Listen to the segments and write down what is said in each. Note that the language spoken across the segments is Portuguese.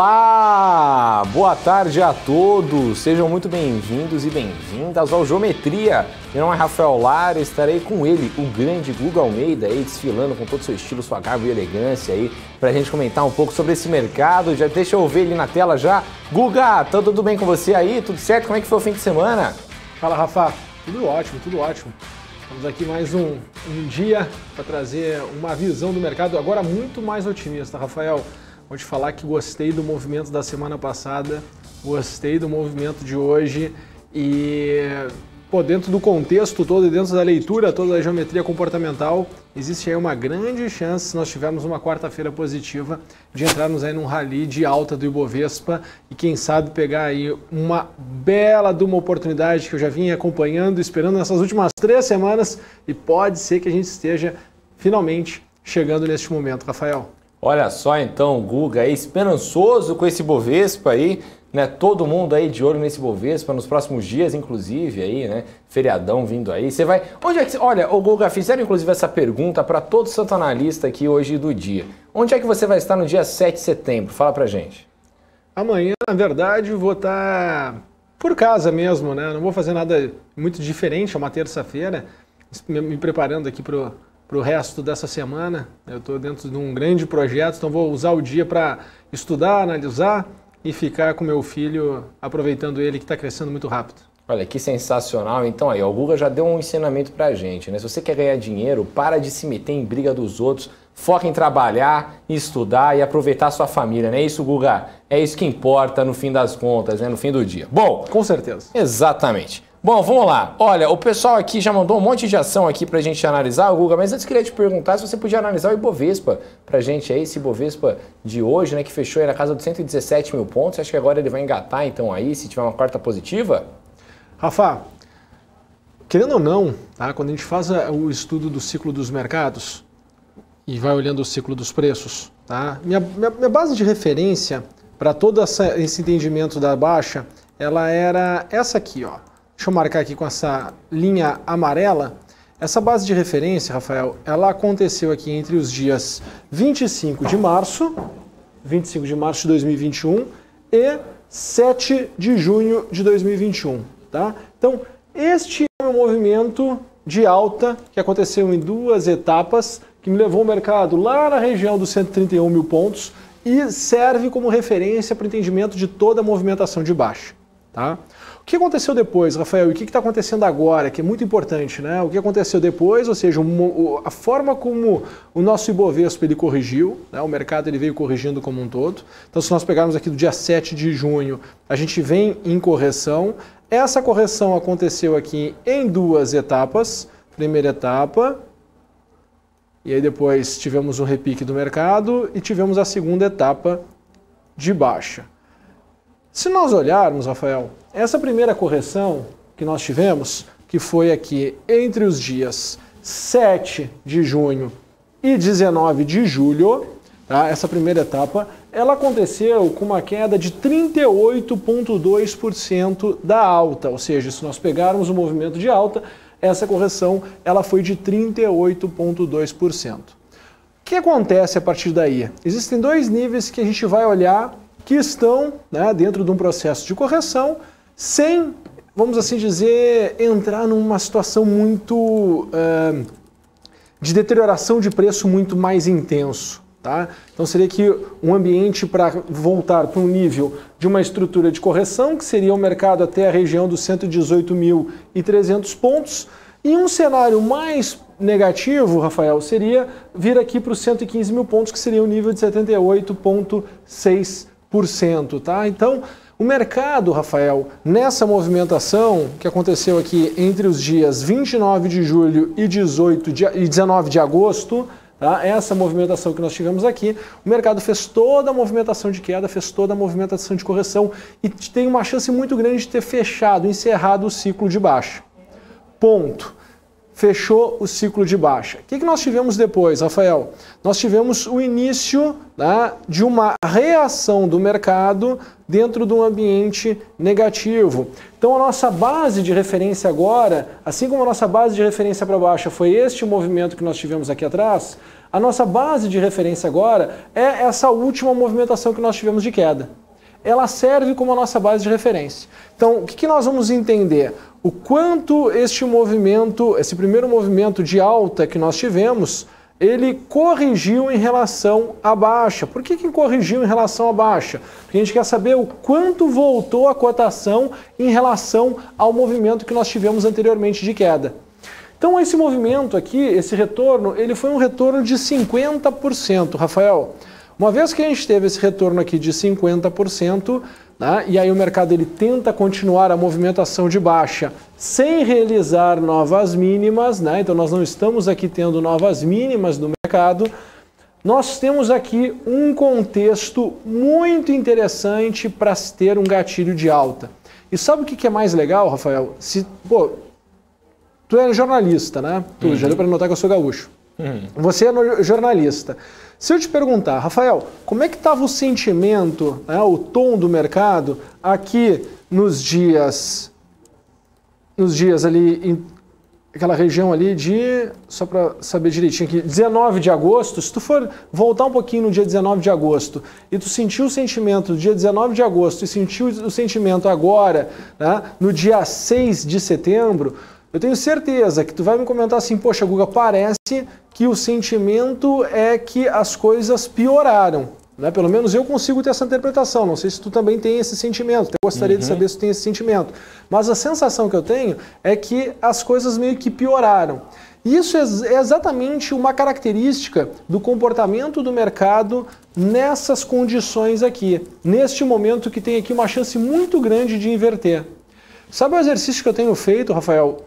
Olá! Boa tarde a todos! Sejam muito bem-vindos e bem-vindas ao Geometria. Meu nome é Rafael Lara, estarei com ele, o grande Guga Almeida, aí desfilando com todo o seu estilo, sua garbo e elegância aí, pra gente comentar um pouco sobre esse mercado. Já deixa eu ver ele na tela já. Guga, tá tudo bem com você aí? Tudo certo? Como é que foi o fim de semana? Fala, Rafa. Tudo ótimo, tudo ótimo. Estamos aqui mais um dia para trazer uma visão do mercado, agora muito mais otimista, Rafael. Vou te falar que gostei do movimento da semana passada, gostei do movimento de hoje e, dentro do contexto todo e dentro da leitura toda da geometria comportamental, existe aí uma grande chance, se nós tivermos uma quarta-feira positiva, de entrarmos aí num rally de alta do Ibovespa e quem sabe pegar aí uma bela de uma oportunidade que eu já vim acompanhando, esperando nessas últimas 3 semanas e pode ser que a gente esteja finalmente chegando neste momento, Rafael. Olha só então, Guga, aí, esperançoso com esse Bovespa aí, né? Todo mundo aí de olho nesse Bovespa nos próximos dias, inclusive aí, né? Feriadão vindo aí. Você vai. Onde é que. Olha, o Guga, fizeram inclusive essa pergunta para todo santo analista aqui hoje do dia. Onde é que você vai estar no dia 7 de setembro? Fala pra gente. Amanhã, na verdade, vou estar por casa mesmo, né? Não vou fazer nada muito diferente, é uma terça-feira, me preparando aqui para o resto dessa semana. Eu estou dentro de um grande projeto, então vou usar o dia para estudar, analisar e ficar com meu filho, aproveitando ele que está crescendo muito rápido. Olha, que sensacional. Então aí, o Guga já deu um ensinamento pra gente, né? Se você quer ganhar dinheiro, para de se meter em briga dos outros, foca em trabalhar, estudar e aproveitar a sua família, não é isso, Guga? É isso que importa no fim das contas, né? No fim do dia. Bom, com certeza. Exatamente. Bom, vamos lá. Olha, o pessoal aqui já mandou um monte de ação aqui pra gente analisar, Guga, mas antes queria te perguntar se você podia analisar o Ibovespa pra gente aí, esse Ibovespa de hoje, né, que fechou aí na casa dos 117 mil pontos. Acho que agora ele vai engatar, então, aí, se tiver uma quarta positiva? Rafa, querendo ou não, tá, quando a gente faz o estudo do ciclo dos mercados e vai olhando o ciclo dos preços, tá, minha base de referência para todo esse entendimento da baixa, ela era essa aqui, ó. Deixa eu marcar aqui com essa linha amarela. Essa base de referência, Rafael, ela aconteceu aqui entre os dias 25 de março de 2021 e 7 de junho de 2021. Tá? Então, este é um movimento de alta que aconteceu em 2 etapas, que me levou o mercado lá na região dos 131 mil pontos e serve como referência para o entendimento de toda a movimentação de baixa. Tá? O que aconteceu depois, Rafael, e o que está acontecendo agora, que é muito importante, né? O que aconteceu depois, ou seja, a forma como o nosso Ibovespa ele corrigiu, né? O mercado ele veio corrigindo como um todo. Então, se nós pegarmos aqui do dia 7 de junho, a gente vem em correção. Essa correção aconteceu aqui em 2 etapas. Primeira etapa, e aí depois tivemos um repique do mercado e tivemos a segunda etapa de baixa. Se nós olharmos, Rafael, essa primeira correção que nós tivemos, que foi aqui entre os dias 7 de junho e 19 de julho, tá? Essa primeira etapa, ela aconteceu com uma queda de 38,2% da alta, ou seja, se nós pegarmos o movimento de alta, essa correção ela foi de 38,2%. O que acontece a partir daí? Existem 2 níveis que a gente vai olhar que estão, né, dentro de um processo de correção, sem, vamos assim dizer, entrar numa situação muito de deterioração de preço muito mais intenso. Tá? Então seria aqui um ambiente para voltar para um nível de uma estrutura de correção, que seria o mercado até a região dos 118.300 pontos, e um cenário mais negativo, Rafael, seria vir aqui para os 115 mil pontos, que seria o nível de 78,6%. Tá? Então, o mercado, Rafael, nessa movimentação que aconteceu aqui entre os dias 29 de julho e 19 de agosto, tá? Essa movimentação que nós tivemos aqui, o mercado fez toda a movimentação de queda, fez toda a movimentação de correção e tem uma chance muito grande de ter fechado, encerrado o ciclo de baixa. Ponto. Fechou o ciclo de baixa. O que nós tivemos depois, Rafael? Nós tivemos o início, né, de uma reação do mercado dentro de um ambiente negativo. Então a nossa base de referência agora, assim como a nossa base de referência para baixa foi este movimento que nós tivemos aqui atrás, A nossa base de referência agora é essa última movimentação que nós tivemos de queda. Ela serve como a nossa base de referência. Então, o que nós vamos entender? O quanto este movimento, esse primeiro movimento de alta que nós tivemos, ele corrigiu em relação à baixa. Por que corrigiu em relação à baixa? Porque a gente quer saber o quanto voltou a cotação em relação ao movimento que nós tivemos anteriormente de queda. Então esse movimento aqui, esse retorno, ele foi um retorno de 50%, Rafael. Uma vez que a gente teve esse retorno aqui de 50%, né, e aí o mercado ele tenta continuar a movimentação de baixa sem realizar novas mínimas, né, então nós não estamos aqui tendo novas mínimas do mercado, nós temos aqui um contexto muito interessante para se ter um gatilho de alta. E sabe o que é mais legal, Rafael? Tu é jornalista, né? Já deu para notar que eu sou gaúcho. Você é jornalista. Se eu te perguntar, Rafael, como é que estava o sentimento, né, o tom do mercado aqui nos dias ali, aquela região ali de, só para saber direitinho aqui, 19 de agosto, se tu for voltar um pouquinho no dia 19 de agosto e tu sentiu o sentimento do dia 19 de agosto e sentiu o sentimento agora, né, no dia 6 de setembro, eu tenho certeza que tu vai me comentar assim, poxa, Guga, parece que o sentimento é que as coisas pioraram. Né? Pelo menos eu consigo ter essa interpretação. Não sei se tu também tem esse sentimento. Eu gostaria de saber se tu tem esse sentimento. Mas a sensação que eu tenho é que as coisas meio que pioraram. E isso é exatamente uma característica do comportamento do mercado nessas condições aqui. Neste momento que tem aqui uma chance muito grande de inverter. Sabe o exercício que eu tenho feito, Rafael?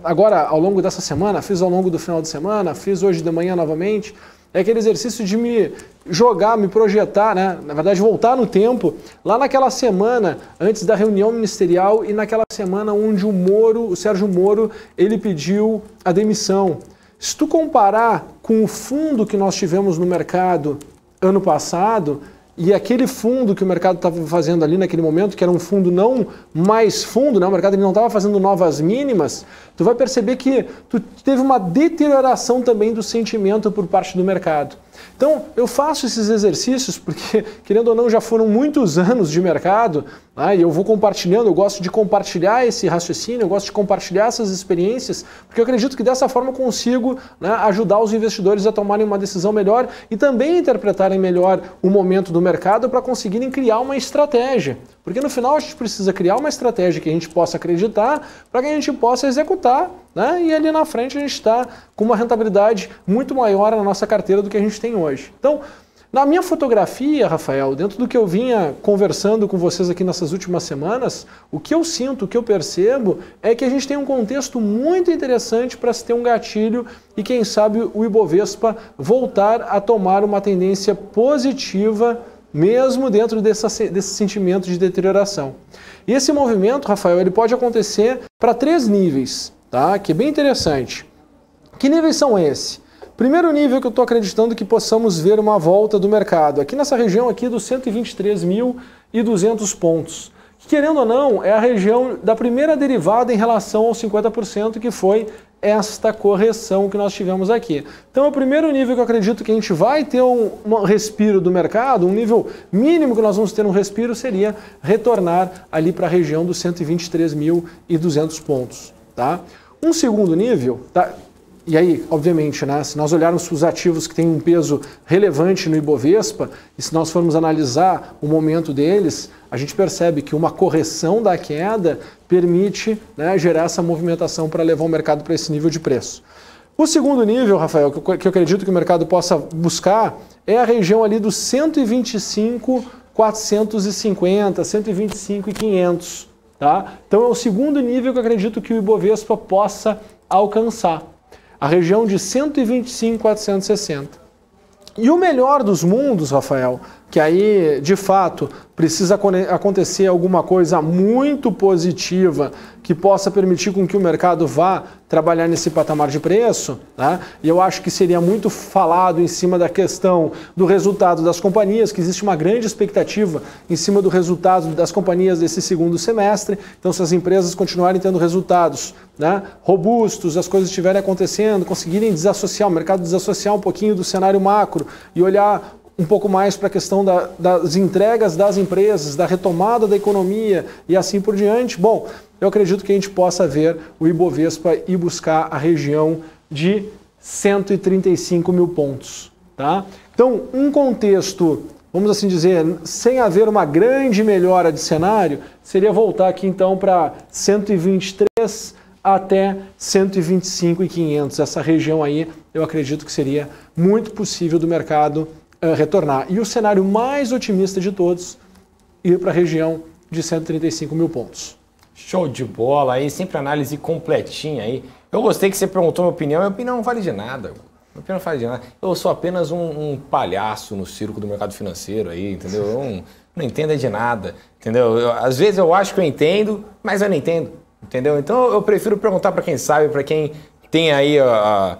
Agora, ao longo dessa semana, fiz ao longo do final de semana, fiz hoje de manhã novamente, é aquele exercício de me jogar, me projetar, né? Na verdade voltar no tempo, lá naquela semana antes da reunião ministerial e naquela semana onde o Sérgio Moro, ele pediu a demissão. Se tu comparar com o fundo que nós tivemos no mercado ano passado, e aquele fundo que o mercado estava fazendo ali naquele momento, que era um fundo não mais fundo, né? O mercado ele não estava fazendo novas mínimas, tu vai perceber que tu teve uma deterioração também do sentimento por parte do mercado. Então, eu faço esses exercícios porque, querendo ou não, já foram muitos anos de mercado, né, e eu vou compartilhando, eu gosto de compartilhar esse raciocínio, eu gosto de compartilhar essas experiências, porque eu acredito que dessa forma eu consigo, né, ajudar os investidores a tomarem uma decisão melhor e também interpretarem melhor o momento do mercado para conseguirem criar uma estratégia. Porque no final a gente precisa criar uma estratégia que a gente possa acreditar para que a gente possa executar, né? E ali na frente a gente está com uma rentabilidade muito maior na nossa carteira do que a gente tem hoje. Então, na minha fotografia, Rafael, dentro do que eu vinha conversando com vocês aqui nessas últimas semanas, o que eu sinto, o que eu percebo é que a gente tem um contexto muito interessante para se ter um gatilho e quem sabe o Ibovespa voltar a tomar uma tendência positiva mesmo dentro desse sentimento de deterioração. E esse movimento, Rafael, ele pode acontecer para 3 níveis, tá? Que é bem interessante. Que níveis são esses? Primeiro nível que eu estou acreditando que possamos ver uma volta do mercado, aqui nessa região aqui dos 123.200 pontos. Que, querendo ou não, é a região da primeira derivada em relação aos 50%, que foi esta correção que nós tivemos aqui. Então, o primeiro nível que eu acredito que a gente vai ter um respiro do mercado, um nível mínimo que nós vamos ter um respiro, seria retornar ali para a região dos 123.200 pontos. Tá? Um segundo nível, tá? E aí, obviamente, né, se nós olharmos os ativos que têm um peso relevante no Ibovespa, e se nós formos analisar o momento deles, a gente percebe que uma correção da queda permite, né, gerar essa movimentação para levar o mercado para esse nível de preço. O segundo nível, Rafael, que eu acredito que o mercado possa buscar, é a região ali dos 125.450, 125.500. Tá? Então é o segundo nível que eu acredito que o Ibovespa possa alcançar. A região de 125.460. E o melhor dos mundos, Rafael, que aí, de fato, precisa acontecer alguma coisa muito positiva que possa permitir com que o mercado vá trabalhar nesse patamar de preço, né? E eu acho que seria muito falado em cima da questão do resultado das companhias, que existe uma grande expectativa em cima do resultado das companhias desse segundo semestre. Então, se as empresas continuarem tendo resultados, né, robustos, as coisas estiverem acontecendo, conseguirem desassociar o mercado, desassociar um pouquinho do cenário macro e olhar um pouco mais para a questão das entregas das empresas, da retomada da economia e assim por diante, bom, eu acredito que a gente possa ver o Ibovespa ir buscar a região de 135 mil pontos. Tá? Então, um contexto, vamos assim dizer, sem haver uma grande melhora de cenário, seria voltar aqui então para 123 até 125.500. Essa região aí, eu acredito que seria muito possível do mercado retornar. E o cenário mais otimista de todos, ir para a região de 135 mil pontos. Show de bola aí, sempre análise completinha aí. Eu gostei que você perguntou minha opinião não vale de nada. Minha opinião não vale de nada. Eu sou apenas um palhaço no circo do mercado financeiro aí, entendeu? Eu não entendo de nada, entendeu? Às vezes eu acho que eu entendo, mas eu não entendo, entendeu? Então eu prefiro perguntar para quem sabe, para quem tem aí a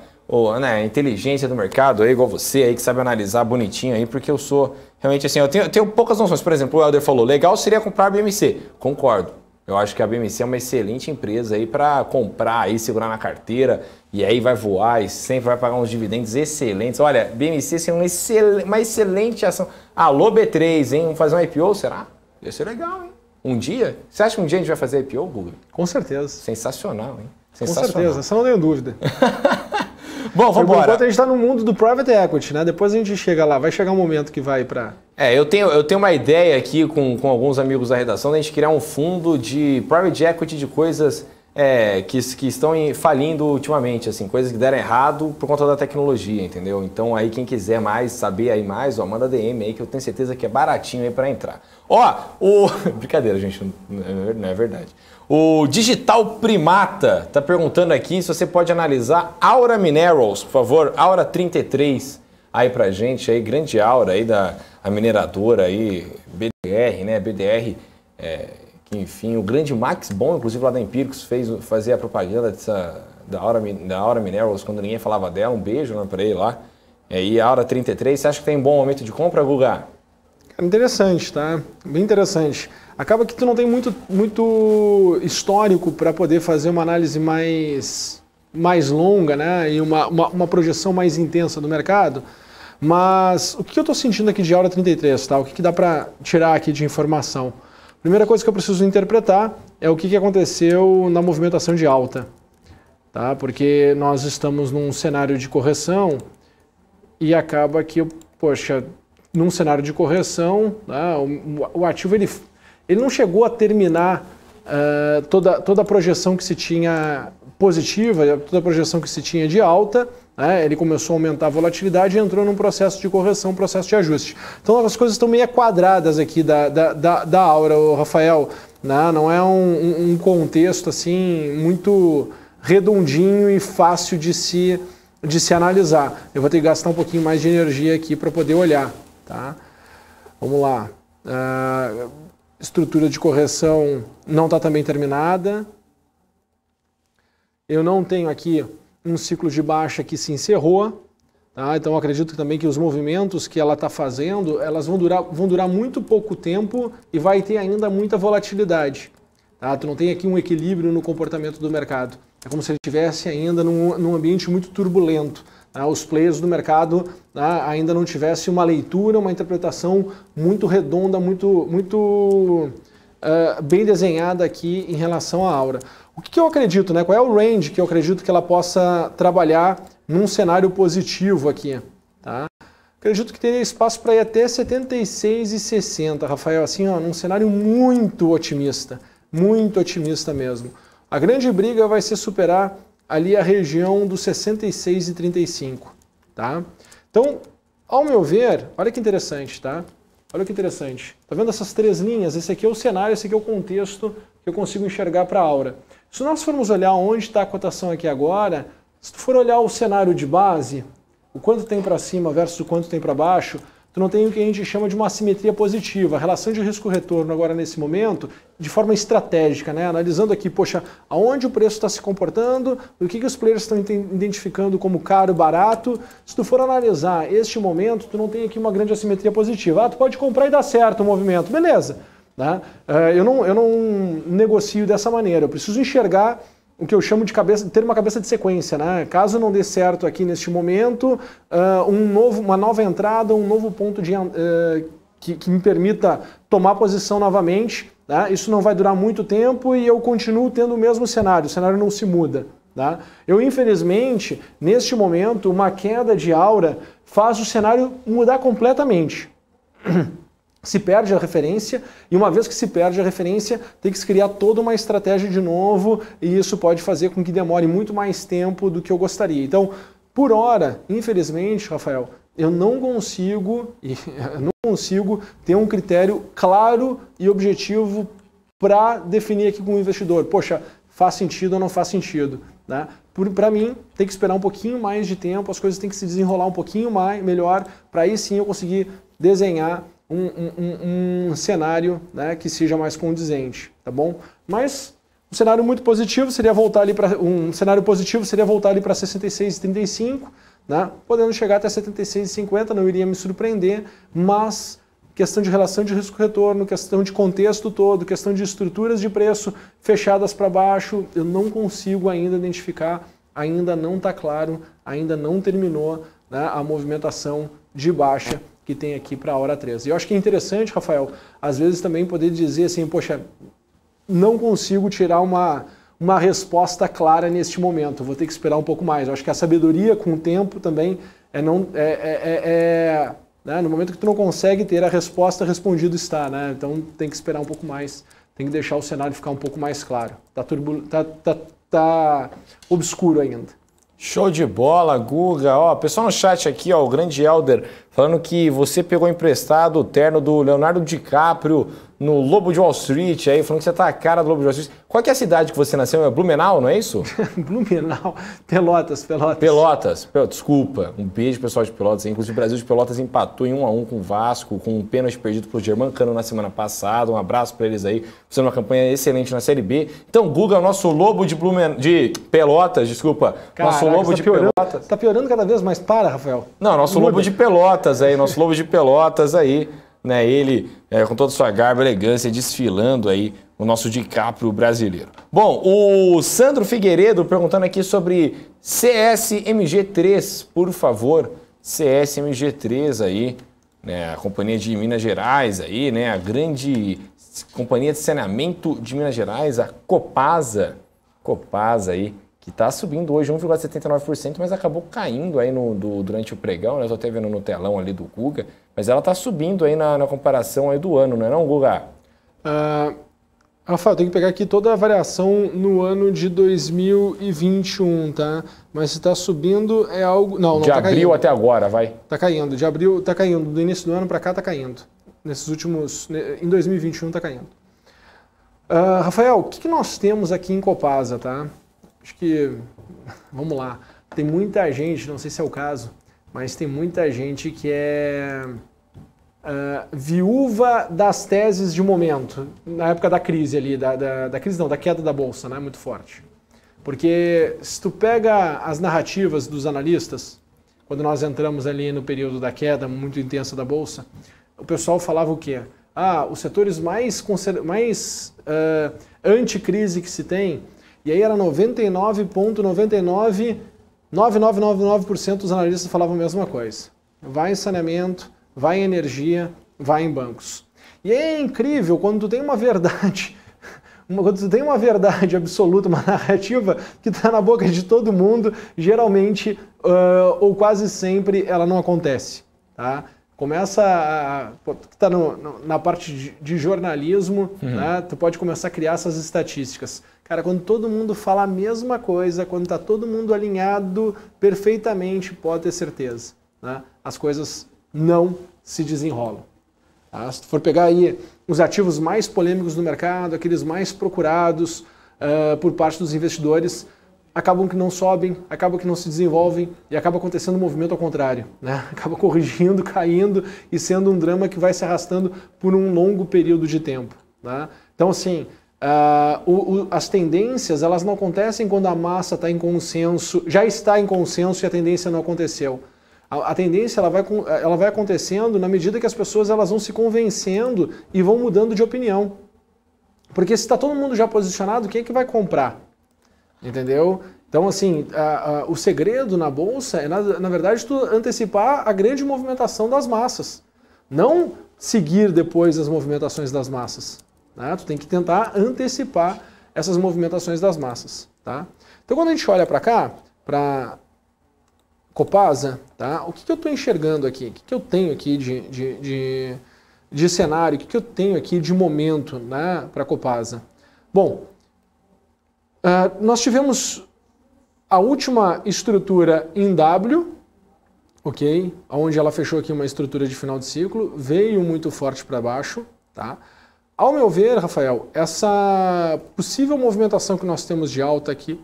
inteligência do mercado, aí, igual você, aí, que sabe analisar bonitinho aí, porque eu sou realmente assim, eu tenho poucas noções. Por exemplo, o Helder falou, legal seria comprar a BMC. Concordo. Eu acho que a BMC é uma excelente empresa aí para comprar, aí, segurar na carteira, e aí vai voar e sempre vai pagar uns dividendos excelentes. Olha, BMC é uma excelente ação. Alô, B3, hein? Vamos fazer um IPO, será? Ia ser legal, hein? Um dia? Você acha que um dia a gente vai fazer IPO, Guga? Com certeza. Sensacional, hein? Sensacional. Com certeza, essa não tenho dúvida. Bom, vamos embora. Enquanto a gente está no mundo do private equity, né? Depois a gente chega lá, vai chegar um momento que vai para... Eu tenho uma ideia aqui com alguns amigos da redação da gente criar um fundo de private equity de coisas que estão falindo ultimamente, assim, coisas que deram errado por conta da tecnologia, entendeu? Então aí quem quiser saber aí mais, manda DM aí que eu tenho certeza que é baratinho aí para entrar. Brincadeira, gente, não é verdade. O Digital Primata tá perguntando aqui se você pode analisar Aura Minerals, por favor, Aura 33 aí pra gente, aí, grande Aura aí a mineradora aí, BDR, né, BDR, que enfim, o grande Max Bon, inclusive lá da Empíricos, fazia a propaganda da Aura Minerals quando ninguém falava dela, um beijo, né, pra ele lá. E a Aura 33, você acha que tem um bom momento de compra, Guga? Interessante, tá? Bem interessante. Acaba que tu não tem muito histórico para poder fazer uma análise mais longa, né? E uma projeção mais intensa do mercado. Mas o que eu estou sentindo aqui de Aura 33, tá? O que dá para tirar aqui de informação? Primeira coisa que eu preciso interpretar é o que aconteceu na movimentação de alta, tá? Porque nós estamos num cenário de correção e acaba que, num cenário de correção, né, o ativo ele não chegou a terminar toda a projeção que se tinha positiva, toda a projeção que se tinha de alta, né, ele começou a aumentar a volatilidade e entrou num processo de correção, um processo de ajuste. Então as coisas estão meio quadradas aqui da Aura, Rafael, né, não é um contexto assim muito redondinho e fácil de se analisar. Eu vou ter que gastar um pouquinho mais de energia aqui para poder olhar. Tá? Vamos lá. Estrutura de correção não está também terminada. Eu não tenho aqui um ciclo de baixa que se encerrou. Tá? Então acredito também que os movimentos que ela está fazendo, elas vão durar muito pouco tempo e vai ter ainda muita volatilidade. Tá? Tu não tem aqui um equilíbrio no comportamento do mercado. É como se ele estivesse ainda num ambiente muito turbulento. Os players do mercado ainda não tivessem uma leitura, uma interpretação muito redonda, muito bem desenhada aqui em relação à Aura. O que eu acredito, né? Qual é o range que eu acredito que ela possa trabalhar num cenário positivo aqui? Tá? Acredito que teria espaço para ir até 76,60, Rafael, assim, num cenário muito otimista mesmo. A grande briga vai ser superar ali a região dos 66,35, tá? Então, ao meu ver, olha que interessante, tá? Olha que interessante. Tá vendo essas três linhas? Esse aqui é o cenário, esse aqui é o contexto que eu consigo enxergar para a Aura. Se nós formos olhar onde está a cotação aqui agora, se tu for olhar o cenário de base, o quanto tem para cima versus o quanto tem para baixo, tu não tem o que a gente chama de uma assimetria positiva. A relação de risco-retorno agora nesse momento, de forma estratégica, né? Analisando aqui, poxa, aonde o preço está se comportando, o que os players estão identificando como caro, barato. Se tu for analisar este momento, tu não tem aqui uma grande assimetria positiva. Ah, tu pode comprar e dar certo o movimento, beleza. Tá? Eu não negocio dessa maneira, eu preciso enxergar o que eu chamo de ter uma cabeça de sequência, né? Caso não dê certo aqui neste momento, uma nova entrada, um novo ponto que me permita tomar posição novamente, tá? Isso não vai durar muito tempo e eu continuo tendo o mesmo cenário, o cenário não se muda. Tá? Eu, infelizmente, neste momento, uma queda de aura faz o cenário mudar completamente. Se perde a referência, e uma vez que se perde a referência, tem que se criar toda uma estratégia de novo, e isso pode fazer com que demore muito mais tempo do que eu gostaria. Então, por hora, infelizmente, Rafael, eu não consigo ter um critério claro e objetivo para definir aqui com o investidor. Poxa, faz sentido ou não faz sentido? Né? Para mim, tem que esperar um pouquinho mais de tempo, as coisas têm que se desenrolar um pouquinho melhor, para aí sim eu conseguir desenhar um cenário, né, que seja mais condizente, tá bom? Mas um cenário muito positivo seria voltar ali para 66,35, né? Podendo chegar até 76,50, não iria me surpreender, mas questão de relação de risco-retorno, questão de contexto todo, questão de estruturas de preço fechadas para baixo, eu não consigo ainda identificar, ainda não está claro, ainda não terminou, né, a movimentação de baixa que tem aqui para a hora 13. E eu acho que é interessante, Rafael, às vezes também poder dizer assim, poxa, não consigo tirar uma resposta clara neste momento, vou ter que esperar um pouco mais. Eu acho que a sabedoria com o tempo também né, no momento que tu não consegue ter a resposta, respondido está, né? Então tem que esperar um pouco mais, tem que deixar o cenário ficar um pouco mais claro. Tá obscuro ainda. Show de bola, Guga. Ó, pessoal no chat aqui, ó, o grande Elder, falando que você pegou emprestado o terno do Leonardo DiCaprio no Lobo de Wall Street, aí falando que você tá a cara do Lobo de Wall Street. Qual que é a cidade que você nasceu? É Blumenau, não é isso? Blumenau, Pelotas. Desculpa. Um beijo, pessoal de Pelotas. Inclusive, o Brasil de Pelotas empatou em 1-1 com o Vasco, com um pênalti perdido pro Germancano na semana passada. Um abraço para eles aí, fazendo uma campanha excelente na Série B. Então, Guga é o nosso Lobo de Pelotas, desculpa. Caraca, nosso Lobo de Pelotas. Tá piorando cada vez mais, Rafael. Não, nosso Lobo de Pelotas aí, né, ele com toda a sua garba e elegância desfilando aí o nosso DiCaprio brasileiro. Bom, o Sandro Figueiredo perguntando aqui sobre CSMG3, por favor, CSMG3 aí, né, a companhia de Minas Gerais aí, né, a grande companhia de saneamento de Minas Gerais, a Copasa aí, que está subindo hoje 1,79%, mas acabou caindo aí durante o pregão, né? Eu estou até vendo no telão ali do Guga, mas ela está subindo aí na comparação aí do ano, não é não, Guga? Rafael, tem que pegar aqui toda a variação no ano de 2021, tá? Mas se está subindo é algo... Não, de abril até agora, vai. Está caindo, de abril está caindo, do início do ano para cá está caindo. Em 2021 está caindo. Rafael, o que nós temos aqui em Copasa, tá? Acho que, vamos lá, tem muita gente, não sei se é o caso, mas tem muita gente que é viúva das teses de momento, na época da crise ali, da crise não, da queda da Bolsa, né, muito forte. Porque se tu pega as narrativas dos analistas, quando nós entramos ali no período da queda muito intensa da Bolsa, o pessoal falava o quê? Os setores mais anticrise que se tem, e aí era 99,99% dos analistas falavam a mesma coisa. Vai em saneamento, vai em energia, vai em bancos. E é incrível quando tu tem uma verdade, absoluta, uma narrativa que está na boca de todo mundo, geralmente, ou quase sempre, ela não acontece. Tá? Tá na parte de jornalismo, né? Tu pode começar a criar essas estatísticas. Cara, quando todo mundo fala a mesma coisa, quando está todo mundo alinhado perfeitamente, pode ter certeza, né? As coisas não se desenrolam. Tá? Se tu for pegar aí os ativos mais polêmicos do mercado, aqueles mais procurados por parte dos investidores, acabam que não sobem, acabam que não se desenvolvem e acaba acontecendo um movimento ao contrário, né? Acaba corrigindo, caindo e sendo um drama que vai se arrastando por um longo período de tempo, né? Então, assim, as tendências, elas não acontecem quando a massa está em consenso, já está em consenso e a tendência não aconteceu. A tendência ela vai acontecendo na medida que as pessoas elas vão se convencendo e vão mudando de opinião. Porque se está todo mundo já posicionado, quem é que vai comprar? Entendeu? Então, assim, o segredo na bolsa é, na verdade, tu antecipar a grande movimentação das massas. Não seguir depois as movimentações das massas. Né? Tu tem que tentar antecipar essas movimentações das massas. Tá? Então, quando a gente olha para cá, para Copasa, tá? O que eu estou enxergando aqui? O que eu tenho aqui de cenário? O que eu tenho aqui de momento, né, para Copasa? Bom, nós tivemos a última estrutura em W, ok? Onde ela fechou aqui uma estrutura de final de ciclo, veio muito forte para baixo, tá? Ao meu ver, Rafael, essa possível movimentação que nós temos de alta aqui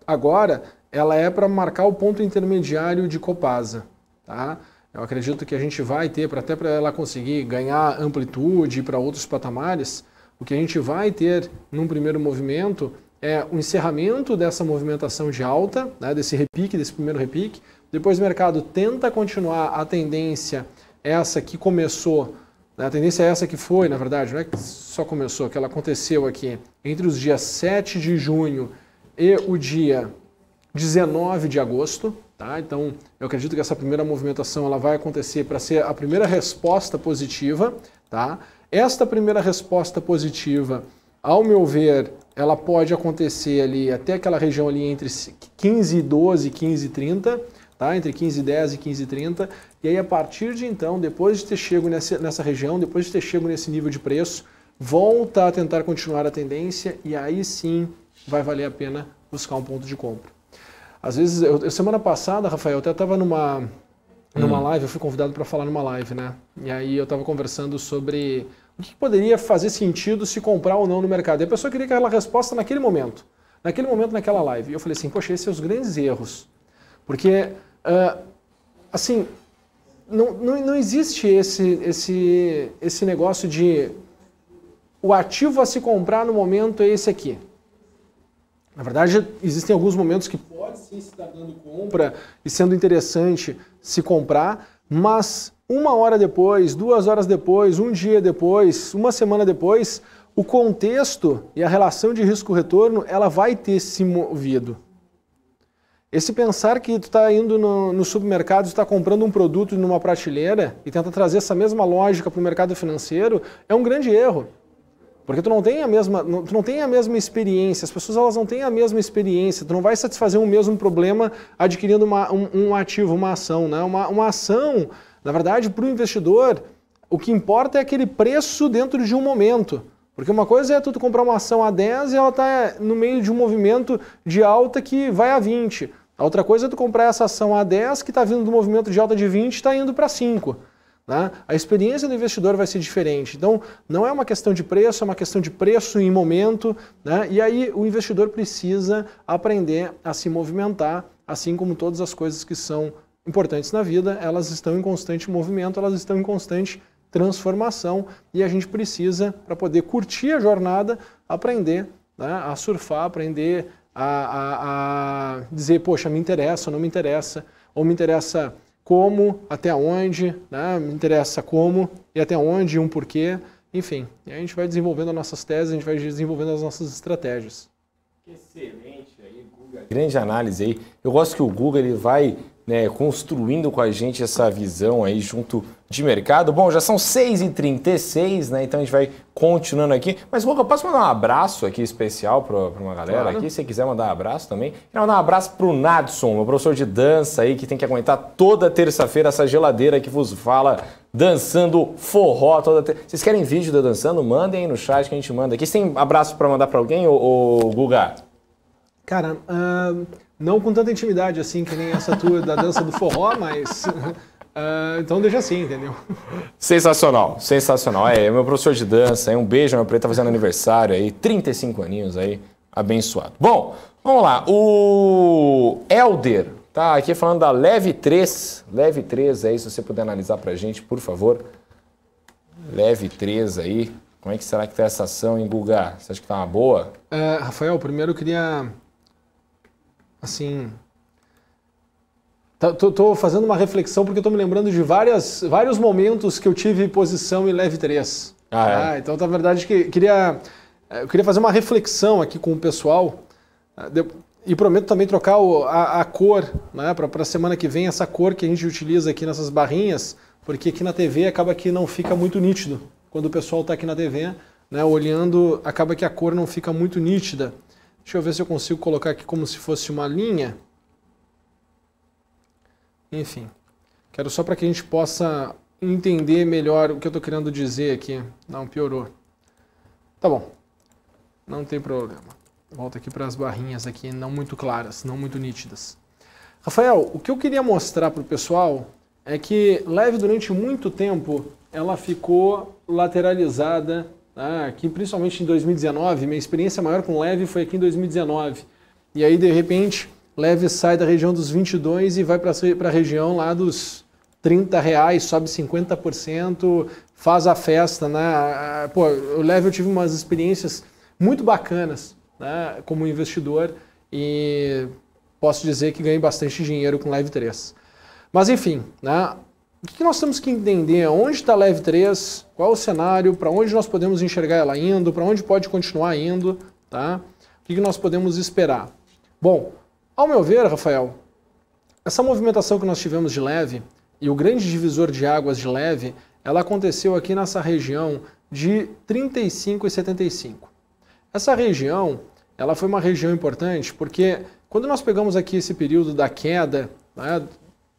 agora, ela é para marcar o ponto intermediário de Copasa, tá? Eu acredito que a gente vai ter, até para ela conseguir ganhar amplitude para outros patamares, o que a gente vai ter num primeiro movimento é o encerramento dessa movimentação de alta, né, desse repique, desse primeiro repique. Depois o mercado tenta continuar a tendência essa que começou, né, a tendência é essa que foi, na verdade, não é que só começou, que ela aconteceu aqui entre os dias 7 de junho e o dia 19 de agosto. Tá? Então, eu acredito que essa primeira movimentação ela vai acontecer para ser a primeira resposta positiva. Tá? Esta primeira resposta positiva, ao meu ver, ela pode acontecer ali até aquela região ali entre 15,12 e 15,30, tá? Entre 15,10 e 15,30. E aí, a partir de então, depois de ter chego nessa região, depois de ter chego nesse nível de preço, volta a tentar continuar a tendência e aí sim vai valer a pena buscar um ponto de compra. Às vezes, semana passada, Rafael, eu até estava numa live, eu fui convidado para falar numa live, né? E aí eu estava conversando sobre o que poderia fazer sentido se comprar ou não no mercado. E a pessoa queria aquela resposta naquele momento, naquela live. E eu falei assim, poxa, esses são os grandes erros. Porque, assim, não existe esse negócio de o ativo a se comprar no momento é esse aqui. Na verdade, existem alguns momentos que pode sim estar dando compra e sendo interessante se comprar, mas 1 hora depois, 2 horas depois, 1 dia depois, 1 semana depois, o contexto e a relação de risco-retorno ela vai ter se movido. Esse pensar que tu está indo no supermercado, está comprando um produto numa prateleira e tenta trazer essa mesma lógica para o mercado financeiro é um grande erro. Porque tu não tem a mesma experiência, as pessoas elas não têm a mesma experiência, tu não vai satisfazer o mesmo problema adquirindo um ativo, uma ação. Né? Uma ação, na verdade, para o investidor, o que importa é aquele preço dentro de um momento. Porque uma coisa é tu comprar uma ação a 10 e ela está no meio de um movimento de alta que vai a 20. A outra coisa é tu comprar essa ação a 10 que está vindo do movimento de alta de 20 e está indo para 5. Né? A experiência do investidor vai ser diferente. Então, não é uma questão de preço, é uma questão de preço em momento. Né? E aí o investidor precisa aprender a se movimentar, assim como todas as coisas que são importantes na vida, elas estão em constante movimento, elas estão em constante transformação e a gente precisa, para poder curtir a jornada, aprender, né, a surfar, aprender a dizer, poxa, me interessa ou não me interessa, ou me interessa como, até onde, né? Me interessa como e até onde, um porquê, enfim. E a gente vai desenvolvendo as nossas teses, a gente vai desenvolvendo as nossas estratégias. Excelente aí, Guga. Grande análise aí. Eu gosto que o Guga ele vai, né, construindo com a gente essa visão aí junto de mercado. Bom, já são 6h36, né? Então a gente vai continuando aqui. Mas, Guga, posso mandar um abraço aqui especial para uma galera aqui? Se você quiser mandar um abraço também. Quero mandar um abraço para o Nadson, meu professor de dança aí, que tem que aguentar toda terça-feira essa geladeira que vos fala, dançando forró. Vocês querem vídeo de eu dançando? Mandem aí no chat que a gente manda aqui. Você tem abraço para mandar para alguém, ô Guga? Cara, não com tanta intimidade assim que nem essa tua da dança do forró, mas então deixa assim, entendeu? Sensacional, sensacional. É meu professor de dança, um beijo, meu preto tá fazendo aniversário aí, 35 aninhos aí. abençoado. Bom, vamos lá. O Helder tá aqui falando da Leve 3. Leve 3 aí, se você puder analisar pra gente, por favor. Leve 3 aí. Como é que será que tá essa ação em Guga? Você acha que tá uma boa? Rafael, primeiro eu queria, assim... Tô fazendo uma reflexão porque eu tô me lembrando de vários momentos que eu tive posição em Leve 3. Então, na verdade, eu queria fazer uma reflexão aqui com o pessoal e prometo também trocar a cor, né, para a semana que vem, essa cor que a gente utiliza aqui nessas barrinhas, porque aqui na TV acaba que não fica muito nítido. Quando o pessoal está aqui na TV, né, olhando, acaba que a cor não fica muito nítida. Deixa eu ver se eu consigo colocar aqui como se fosse uma linha. Enfim, quero só para que a gente possa entender melhor o que eu estou querendo dizer aqui. Não, piorou. Tá bom, não tem problema. Volto aqui para as barrinhas aqui, não muito claras, não muito nítidas. Rafael, o que eu queria mostrar para o pessoal é que Leve durante muito tempo ela ficou lateralizada, né? Aqui principalmente em 2019, minha experiência maior com Leve foi aqui em 2019. E aí de repente Leve sai da região dos 22 e vai para a região lá dos R$30, sobe 50%, faz a festa, né? Pô, o Leve eu tive umas experiências muito bacanas, né, como investidor, e posso dizer que ganhei bastante dinheiro com Leve 3. Mas enfim, né, o que nós temos que entender? Onde está a Leve 3? Qual o cenário? Para onde nós podemos enxergar ela indo? Para onde pode continuar indo? Tá? O que nós podemos esperar? Bom, ao meu ver, Rafael, essa movimentação que nós tivemos de Leve e o grande divisor de águas de Leve, ela aconteceu aqui nessa região de 35,75. Essa região, ela foi uma região importante porque quando nós pegamos aqui esse período da queda, né,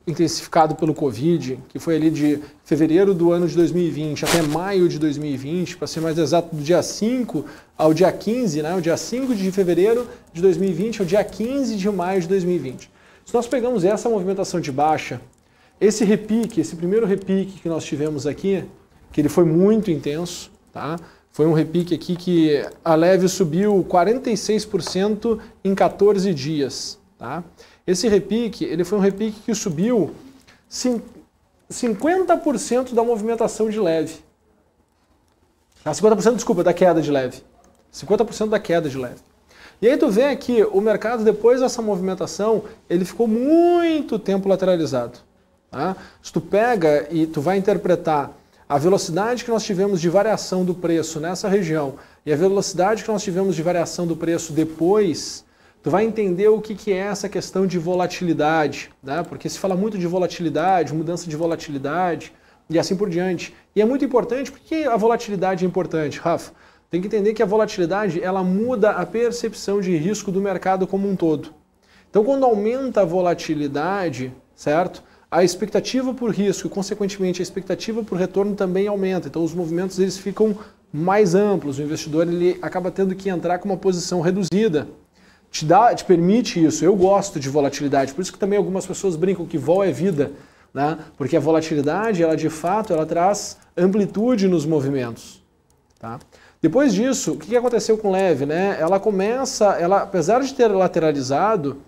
intensificado pelo Covid, que foi ali de fevereiro do ano de 2020 até maio de 2020, para ser mais exato, do dia 5 ao dia 15, né, o dia 5 de fevereiro de 2020 ao dia 15 de maio de 2020. Se nós pegamos essa movimentação de baixa, esse repique, esse primeiro repique que nós tivemos aqui, que ele foi muito intenso, tá? Foi um repique aqui que a Leve subiu 46% em 14 dias, tá? Esse repique, ele foi um repique que subiu 50% da movimentação de Leve. 50%, desculpa, da queda de Leve. 50% da queda de Leve. E aí tu vê que o mercado, depois dessa movimentação, ele ficou muito tempo lateralizado. Tá? Se tu pega e tu vai interpretar a velocidade que nós tivemos de variação do preço nessa região e a velocidade que nós tivemos de variação do preço depois, tu vai entender o que é essa questão de volatilidade, né? Porque se fala muito de volatilidade, mudança de volatilidade e assim por diante. E é muito importante, porque a volatilidade é importante, Rafa. Tem que entender que a volatilidade, ela muda a percepção de risco do mercado como um todo. Então, quando aumenta a volatilidade, certo? A expectativa por risco e, consequentemente, a expectativa por retorno também aumenta. Então, os movimentos eles ficam mais amplos. O investidor ele acaba tendo que entrar com uma posição reduzida. Te permite isso. Eu gosto de volatilidade. Por isso que também algumas pessoas brincam que vol é vida, né? Porque a volatilidade, ela de fato, ela traz amplitude nos movimentos. Tá? Depois disso, o que aconteceu com Leve, né? Ela apesar de ter lateralizado,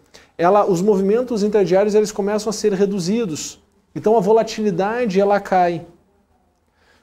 os movimentos interdiários eles começam a ser reduzidos. Então a volatilidade ela cai.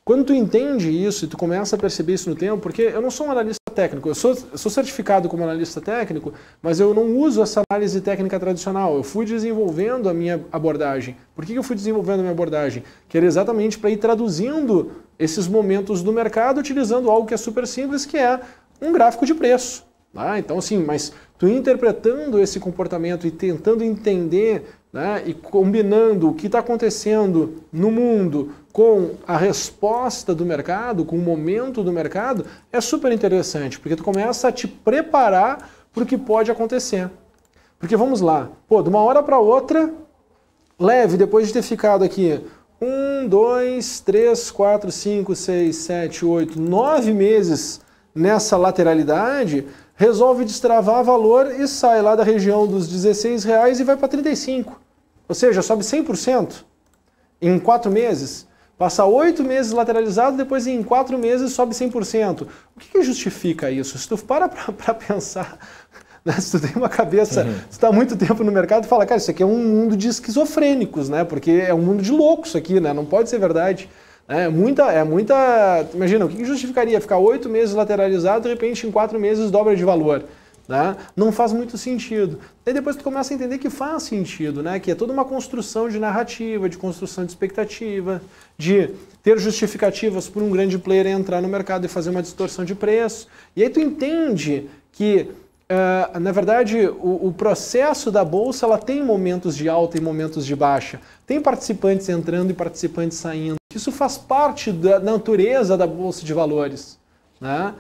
Quando tu entende isso e tu começa a perceber isso no tempo, porque eu não sou um analista técnico, eu sou certificado como analista técnico, mas eu não uso essa análise técnica tradicional. Eu fui desenvolvendo a minha abordagem. Por que eu fui desenvolvendo a minha abordagem? Que era exatamente para ir traduzindo esses momentos do mercado utilizando algo que é super simples, que é um gráfico de preço. Tá? Então, assim, mas tu interpretando esse comportamento e tentando entender, né, e combinando o que está acontecendo no mundo com a resposta do mercado, com o momento do mercado, é super interessante, porque tu começa a te preparar para o que pode acontecer. Porque vamos lá, pô, de uma hora para outra, Leve, depois de ter ficado aqui 1, 2, 3, 4, 5, 6, 7, 8, 9 meses nessa lateralidade, resolve destravar valor e sai lá da região dos R$16 e vai para 35. Ou seja, sobe 100% em 4 meses. Passa 8 meses lateralizado, depois em 4 meses sobe 100%. O que justifica isso? Se tu para pensar, né? Se tu tem uma cabeça, se tu está há muito tempo no mercado, fala, cara, isso aqui é um mundo de esquizofrênicos, né? Porque é um mundo de loucos isso aqui, né? Não pode ser verdade. É muita... Imagina, o que justificaria ficar 8 meses lateralizado, de repente em 4 meses dobra de valor? Né? Não faz muito sentido. Aí depois tu começa a entender que faz sentido, né? Que é toda uma construção de narrativa, de construção de expectativa, de ter justificativas por um grande player entrar no mercado e fazer uma distorção de preço. E aí tu entende que, na verdade, o processo da bolsa ela tem momentos de alta e momentos de baixa. Tem participantes entrando e participantes saindo. Isso faz parte da natureza da bolsa de valores, né?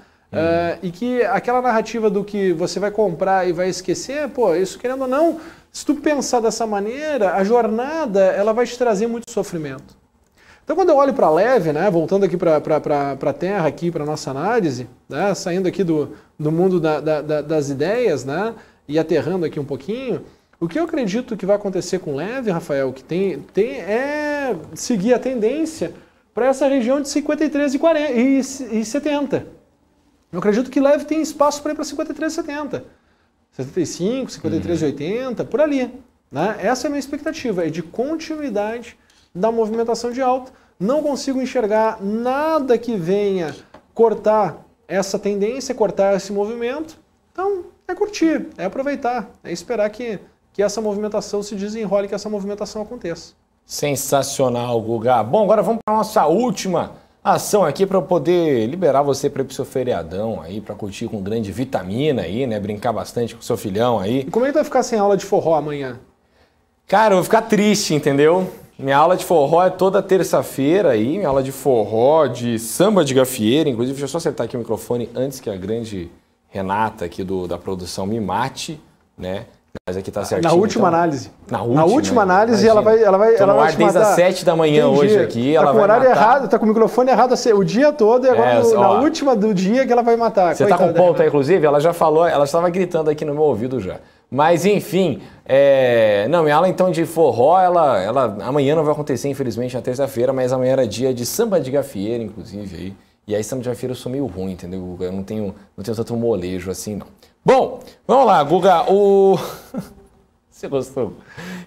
E que aquela narrativa do que você vai comprar e vai esquecer, pô, isso querendo ou não, se tu pensar dessa maneira, a jornada ela vai te trazer muito sofrimento. Então quando eu olho para a leve, né, voltando aqui para a terra, aqui para a nossa análise, né, saindo aqui do mundo das ideias, né, e aterrando aqui um pouquinho, o que eu acredito que vai acontecer com leve, Rafael, que é seguir a tendência para essa região de 53,40 e 70. Eu acredito que leve tem espaço para ir para 53,70, 75, 53,80, por ali. Né? Essa é a minha expectativa, é de continuidade da movimentação de alta. Não consigo enxergar nada que venha cortar essa tendência, cortar esse movimento. Então, é curtir, é aproveitar, é esperar que essa movimentação se desenrole, que essa movimentação aconteça. Sensacional, Guga. Bom, agora vamos para a nossa última ação aqui para eu poder liberar você para ir pro seu feriadão aí, para curtir com grande vitamina aí, né? Brincar bastante com o seu filhão aí. E como é que vai ficar sem aula de forró amanhã? Cara, eu vou ficar triste, entendeu? Minha aula de forró é toda terça-feira aí, minha aula de forró, de samba de gafieira, inclusive, deixa eu só acertar aqui o microfone antes que a grande Renata aqui da produção me mate, né? Mas aqui tá certinho. Na última análise. Na última análise, ela vai Tô no ar te desde matar. as 7 da manhã hoje aqui. Tá ela com o vai horário matar. errado, tá com o microfone errado o dia todo e agora na última do dia que ela vai matar. Você tá com ponto aí, inclusive? Ela já falou, ela estava gritando aqui no meu ouvido já. Mas enfim, não, minha aula então de forró, ela amanhã não vai acontecer, infelizmente, na terça-feira, mas amanhã era dia de samba de gafieira, inclusive aí. E aí samba de gafieira eu sou meio ruim, entendeu? Eu não tenho tanto molejo assim, não. Bom, vamos lá, Guga, Você gostou?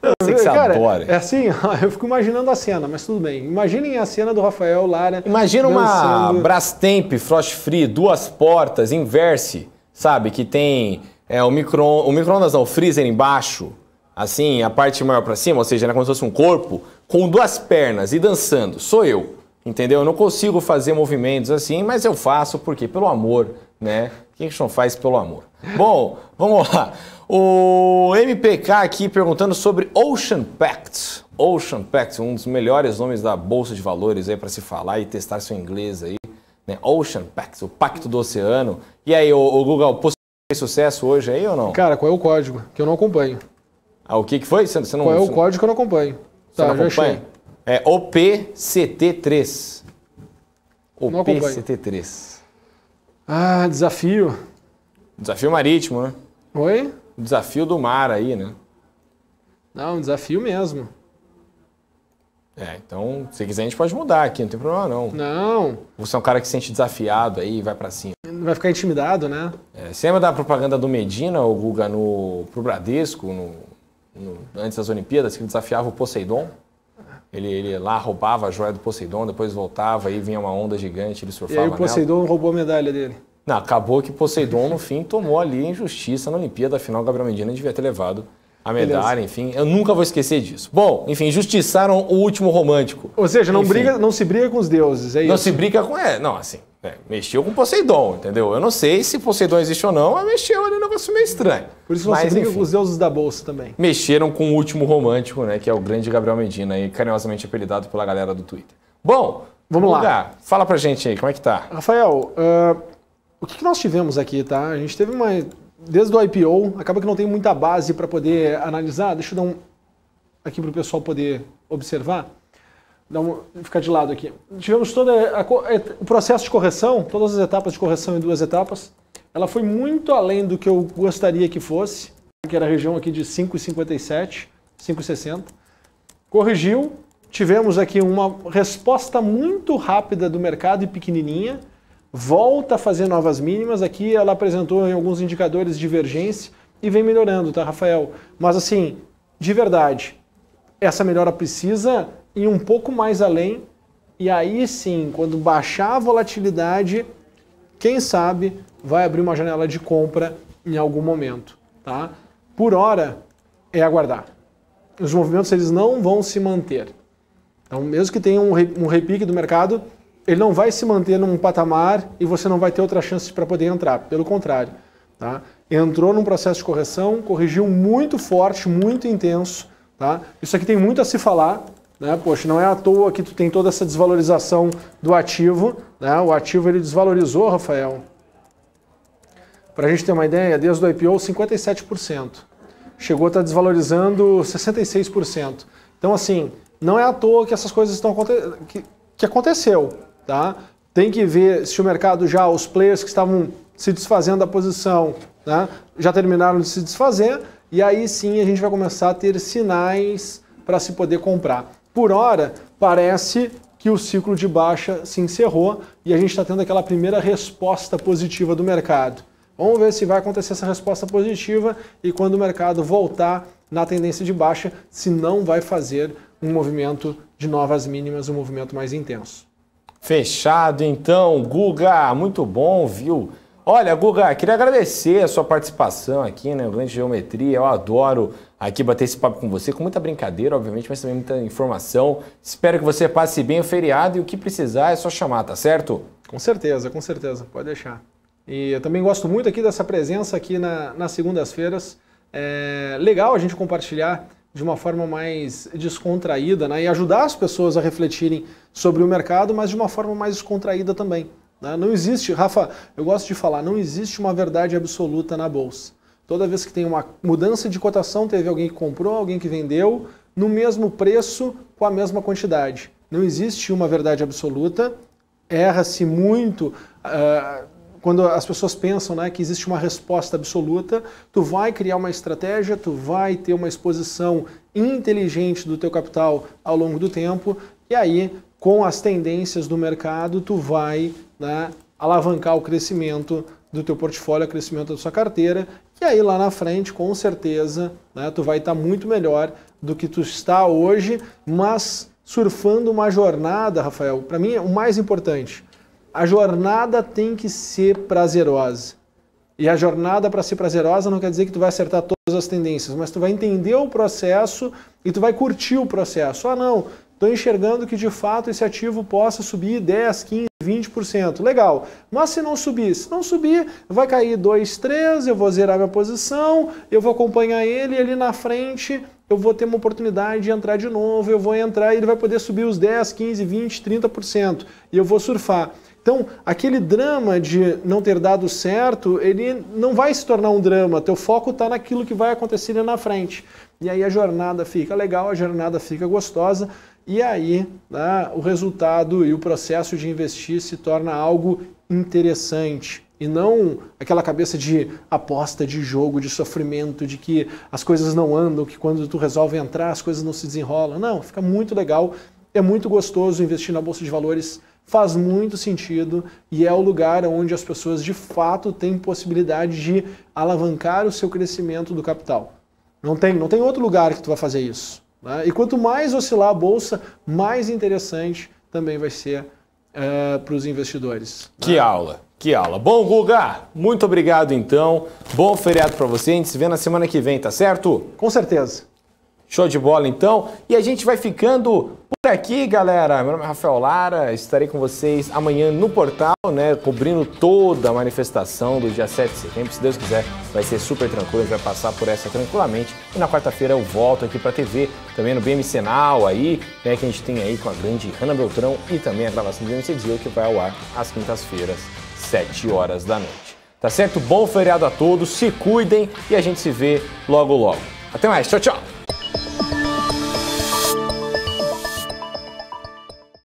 Eu sei que você adora. É assim, eu fico imaginando a cena, mas tudo bem. Imaginem a cena do Rafael Lara. Imagina uma Brastemp Frost Free, 2 portas, Inverse, sabe? Que tem o micro-ondas não, o freezer embaixo, assim, a parte maior para cima, ou seja, como se fosse um corpo, com 2 pernas e dançando. Sou eu, entendeu? Eu não consigo fazer movimentos assim, mas eu faço porque pelo amor, né? Quem que não faz pelo amor? Bom, vamos lá. O MPK aqui perguntando sobre Ocean Pact. Ocean Pact, um dos melhores nomes da Bolsa de Valores aí para se falar e testar seu inglês aí. Né? Ocean Pact, o Pacto do Oceano. E aí, o Google, possível sucesso hoje aí ou não? Cara, qual é o código? Que eu não acompanho. Ah, o que foi? Você não, qual é o código que eu não acompanho? Você não acompanha? É OPCT3. OPCT3. Ah, desafio. Desafio marítimo, né? Oi? Desafio do mar aí, né? Não, desafio mesmo. Então, se quiser a gente pode mudar aqui, não tem problema não. Não. Você é um cara que se sente desafiado aí e vai pra cima. Vai ficar intimidado, né? Você lembra da propaganda do Medina, o Guga, pro Bradesco, antes das Olimpíadas, que ele desafiava o Poseidon? Ele lá roubava a joia do Poseidon, depois voltava e vinha uma onda gigante, ele surfava nela. E aí o Poseidon roubou a medalha dele. Não, acabou que Poseidon, no fim, tomou ali injustiça na Olimpíada. Afinal, o Gabriel Medina devia ter levado a medalha, enfim. Eu nunca vou esquecer disso. Bom, enfim, injustiçaram o último romântico. Ou seja, não se briga com os deuses, é isso? Não se briga com... Não, assim, mexeu com Poseidon, entendeu? Eu não sei se Poseidon existe ou não, mas mexeu ali um negócio meio estranho. Por isso não se briga com os deuses da Bolsa também. Mexeram com o último romântico, né, que é o grande Gabriel Medina, aí, carinhosamente apelidado pela galera do Twitter. Bom, vamos lá. Fala pra gente aí, como é que tá? Rafael, o que nós tivemos aqui, tá? A gente teve desde o IPO, acaba que não tem muita base para poder analisar. Deixa eu dar aqui para o pessoal poder observar. Ficar de lado aqui. Tivemos todo o processo de correção, todas as etapas de correção em 2 etapas. Ela foi muito além do que eu gostaria que fosse, que era a região aqui de 5,57, 5,60. Corrigiu, tivemos aqui uma resposta muito rápida do mercado e pequenininha, volta a fazer novas mínimas, aqui ela apresentou em alguns indicadores divergência e vem melhorando, tá, Rafael? Mas assim, de verdade, essa melhora precisa ir um pouco mais além e aí sim, quando baixar a volatilidade, quem sabe vai abrir uma janela de compra em algum momento, tá? Por hora, é aguardar. Os movimentos eles não vão se manter. Então, mesmo que tenha um repique do mercado, ele não vai se manter num patamar e você não vai ter outra chance para poder entrar. Pelo contrário, tá? Entrou num processo de correção, corrigiu muito forte, muito intenso, tá? Isso aqui tem muito a se falar, né? Poxa, não é à toa que tu tem toda essa desvalorização do ativo, né? O ativo ele desvalorizou, Rafael. Para a gente ter uma ideia, desde o IPO, 57%. Chegou a estar desvalorizando 66%. Então, assim, não é à toa que essas coisas estão que aconteceu, tá? Tem que ver se o mercado já, os players que estavam se desfazendo da posição, né, já terminaram de se desfazer, e aí sim a gente vai começar a ter sinais para se poder comprar. Por hora, parece que o ciclo de baixa se encerrou e a gente está tendo aquela primeira resposta positiva do mercado. Vamos ver se vai acontecer essa resposta positiva e quando o mercado voltar na tendência de baixa, se não vai fazer um movimento de novas mínimas, um movimento mais intenso. Fechado então, Guga, muito bom, viu? Olha, Guga, queria agradecer a sua participação aqui, né, no Lente de Geometria. Eu adoro aqui bater esse papo com você, com muita brincadeira, obviamente, mas também muita informação. Espero que você passe bem o feriado e o que precisar é só chamar, tá certo? Com certeza, pode deixar. E eu também gosto muito aqui dessa presença aqui nas segundas-feiras. É legal a gente compartilhar de uma forma mais descontraída, né? E ajudar as pessoas a refletirem sobre o mercado, mas de uma forma mais descontraída também, né? Não existe, Rafa, eu gosto de falar, não existe uma verdade absoluta na Bolsa. Toda vez que tem uma mudança de cotação, teve alguém que comprou, alguém que vendeu, no mesmo preço, com a mesma quantidade. Não existe uma verdade absoluta, erra-se muito... Quando as pessoas pensam, né, que existe uma resposta absoluta, tu vai criar uma estratégia, tu vai ter uma exposição inteligente do teu capital ao longo do tempo, e aí, com as tendências do mercado, tu vai, né, alavancar o crescimento do teu portfólio, o crescimento da sua carteira, e aí lá na frente, com certeza, né, tu vai estar muito melhor do que tu está hoje, mas surfando uma jornada, Rafael, para mim é o mais importante. A jornada tem que ser prazerosa. E a jornada, para ser prazerosa, não quer dizer que tu vai acertar todas as tendências, mas tu vai entender o processo e tu vai curtir o processo. Ah, não, estou enxergando que de fato esse ativo possa subir 10, 15, 20%. Legal. Mas se não subir, vai cair 2, 3, eu vou zerar minha posição, eu vou acompanhar ele e ali na frente eu vou ter uma oportunidade de entrar de novo, eu vou entrar e ele vai poder subir os 10, 15, 20, 30% e eu vou surfar. Então, aquele drama de não ter dado certo, ele não vai se tornar um drama. Teu foco está naquilo que vai acontecer ali na frente. E aí a jornada fica legal, a jornada fica gostosa. E aí, né, o resultado e o processo de investir se torna algo interessante. E não aquela cabeça de aposta, de jogo, de sofrimento, de que as coisas não andam, que quando tu resolve entrar as coisas não se desenrolam. Não, fica muito legal, é muito gostoso investir na Bolsa de Valores. Faz muito sentido e é o lugar onde as pessoas de fato têm possibilidade de alavancar o seu crescimento do capital. Não tem outro lugar que tu vai fazer isso, né? E quanto mais oscilar a bolsa, mais interessante também vai ser para os investidores. Que aula, que aula. Bom, Guga, muito obrigado então. Bom feriado para você. A gente se vê na semana que vem, tá certo? Com certeza. Show de bola, então. E a gente vai ficando por aqui, galera. Meu nome é Rafael Lara, estarei com vocês amanhã no portal, né, cobrindo toda a manifestação do dia 7 de setembro. Se Deus quiser, vai ser super tranquilo, a gente vai passar por essa tranquilamente. E na quarta-feira eu volto aqui para a TV, também no BMC Now, aí, né, que a gente tem aí com a grande Hanna Beltrão e também a gravação do BMC Dia, que vai ao ar às quintas-feiras, 7 horas da noite. Tá certo? Bom feriado a todos, se cuidem e a gente se vê logo logo. Até mais, tchau, tchau!